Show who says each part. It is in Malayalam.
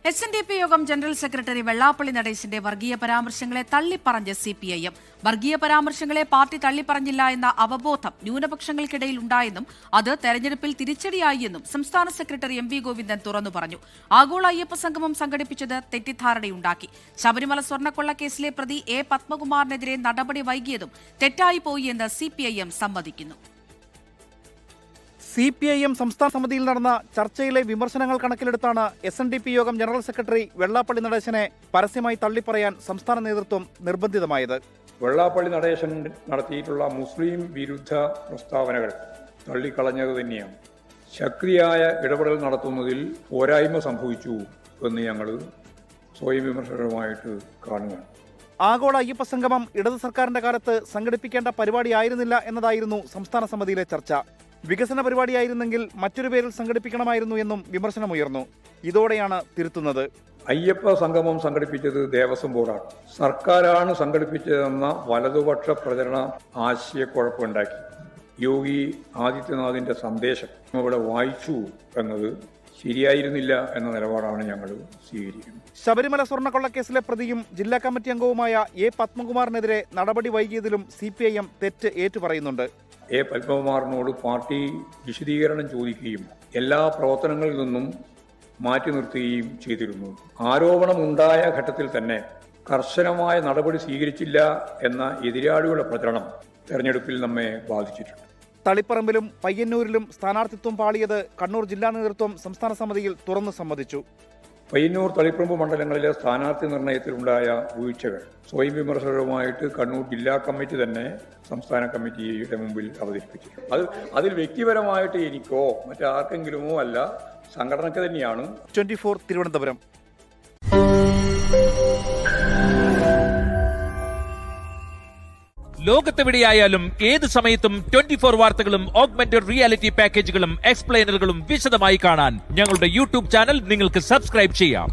Speaker 1: SNDP യോഗം ജനറൽ സെക്രട്ടറി വെള്ളാപ്പള്ളി നടേശന്റെ വർഗീയ പരാമർശങ്ങളെ തള്ളിപ്പറഞ്ഞ് CPIM. വർഗീയ പരാമർശങ്ങളെ പാർട്ടി തള്ളിപ്പറഞ്ഞില്ല എന്ന അവബോധം ന്യൂനപക്ഷങ്ങൾക്കിടയിൽ ഉണ്ടായെന്നും അത് തെരഞ്ഞെടുപ്പിൽ തിരിച്ചടിയായി എന്നും സംസ്ഥാന സെക്രട്ടറി MV ഗോവിന്ദൻ തുറന്നു പറഞ്ഞു. ആഗോള അയ്യപ്പ സംഗമം സംഘടിപ്പിച്ചത് തെറ്റിദ്ധാരണയുണ്ടാക്കി. ശബരിമല സ്വർണ്ണക്കൊള്ളക്കേസിലെ പ്രതി A. പത്മകുമാറിനെതിരെ നടപടി വൈകിയതും തെറ്റായിപ്പോയി എന്ന് CPIM സമ്മതിക്കുന്നു.
Speaker 2: CPIM സംസ്ഥാന സമിതിയിൽ നടന്ന ചർച്ചയിലെ വിമർശനങ്ങൾ കണക്കിലെടുത്താണ് SNDP യോഗം ജനറൽ സെക്രട്ടറി വെള്ളാപ്പള്ളി നടേശനെ പരസ്യമായി തള്ളിപ്പറയാൻ സംസ്ഥാന നേതൃത്വം നിർബന്ധിതമായത്.
Speaker 3: വെള്ളാപ്പള്ളി നടേശൻ നടത്തിയിട്ടുള്ള മുസ്ലിം വിരുദ്ധ പ്രസ്താവനകൾ തള്ളിക്കളഞ്ഞത് തന്നെയാണ്. ശക്തിയായ ഇടപെടൽ നടത്തുന്നതിൽ പോരായ്മ സംഭവിച്ചു എന്ന് ഞങ്ങൾ സ്വയം വിമർശനവുമായിട്ട് കാണുകയാണ്.
Speaker 2: ആഗോള അയ്യപ്പ സംഗമം ഇടത് സർക്കാരിന്റെ കാലത്ത് സംഘടിപ്പിക്കേണ്ട പരിപാടിയായിരുന്നില്ല എന്നതായിരുന്നു സംസ്ഥാന സമിതിയിലെ ചർച്ച. വികസന പരിപാടിയായിരുന്നെങ്കിൽ മറ്റൊരു പേരിൽ സംഘടിപ്പിക്കണമായിരുന്നു എന്നും വിമർശനമുയർന്നു. ഇതോടെയാണ് തിരുത്തുന്നത്.
Speaker 3: അയ്യപ്പ സംഗമം സംഘടിപ്പിച്ചത് ദേവസ്വം ബോർഡാണ്. സർക്കാരാണ് സംഘടിപ്പിച്ചതെന്ന വലതുപക്ഷ പ്രചരണ ആശയക്കുഴപ്പമുണ്ടാക്കി. യോഗി ആദിത്യനാഥിന്റെ സന്ദേശം ഇവിടെ വായിച്ചു എന്നത് ശരിയായിരുന്നില്ല എന്ന നിലപാടാണ് ഞങ്ങൾ സ്വീകരിക്കുന്നത്.
Speaker 2: ശബരിമല സ്വർണ്ണക്കൊള്ളക്കേസിലെ പ്രതിയും ജില്ലാ കമ്മിറ്റി അംഗവുമായ A. പത്മകുമാറിനെതിരെ നടപടി വൈകിയതിലും CPIM തെറ്റ് ഏറ്റുപറയുന്നുണ്ട്.
Speaker 3: A. പത്മകുമാറിനോട് പാർട്ടി വിശദീകരണം ചോദിക്കുകയും എല്ലാ പ്രവർത്തനങ്ങളിൽ നിന്നും മാറ്റി നിർത്തുകയും ചെയ്തിരുന്നു. ആരോപണമുണ്ടായ ഘട്ടത്തിൽ തന്നെ കർശനമായ നടപടി സ്വീകരിച്ചില്ല എന്ന എതിരാളികളുടെ പ്രചരണം തെരഞ്ഞെടുപ്പിൽ നമ്മെ ബാധിച്ചിട്ടുണ്ട്.
Speaker 2: തളിപ്പറമ്പിലും പയ്യന്നൂരിലും സ്ഥാനാർത്ഥിത്വം പാളിയത് കണ്ണൂർ ജില്ലാ നേതൃത്വം സംസ്ഥാന സമിതിയിൽ തുറന്നു സമ്മതിച്ചു.
Speaker 3: പയ്യന്നൂർ തളിപ്പറമ്പ് മണ്ഡലങ്ങളിലെ സ്ഥാനാർത്ഥി നിർണയത്തിലുണ്ടായ വീഴ്ചകൾ സ്വയം വിമർശകരുമായിട്ട് കണ്ണൂർ ജില്ലാ കമ്മിറ്റി തന്നെ സംസ്ഥാന കമ്മിറ്റിയുടെ മുമ്പിൽ അവതരിപ്പിച്ചിട്ടുണ്ട്. അതിൽ വ്യക്തിപരമായിട്ട് എനിക്കോ മറ്റാർക്കെങ്കിലുമോ അല്ല, സംഘടനയ്ക്ക് തന്നെയാണ്.
Speaker 2: 24 തിരുവനന്തപുരം.
Speaker 4: ലോകത്തെവിടെയായാലും ഏത് സമയത്തും 24 വാർത്തകളും ഓഗ്മെന്റഡ് റിയാലിറ്റി പാക്കേജുകളും എക്സ്പ്ലെയിനറുകളും വിശദമായി കാണാൻ ഞങ്ങളുടെ YouTube ചാനൽ നിങ്ങൾക്ക് സബ്സ്ക്രൈബ് ചെയ്യാം.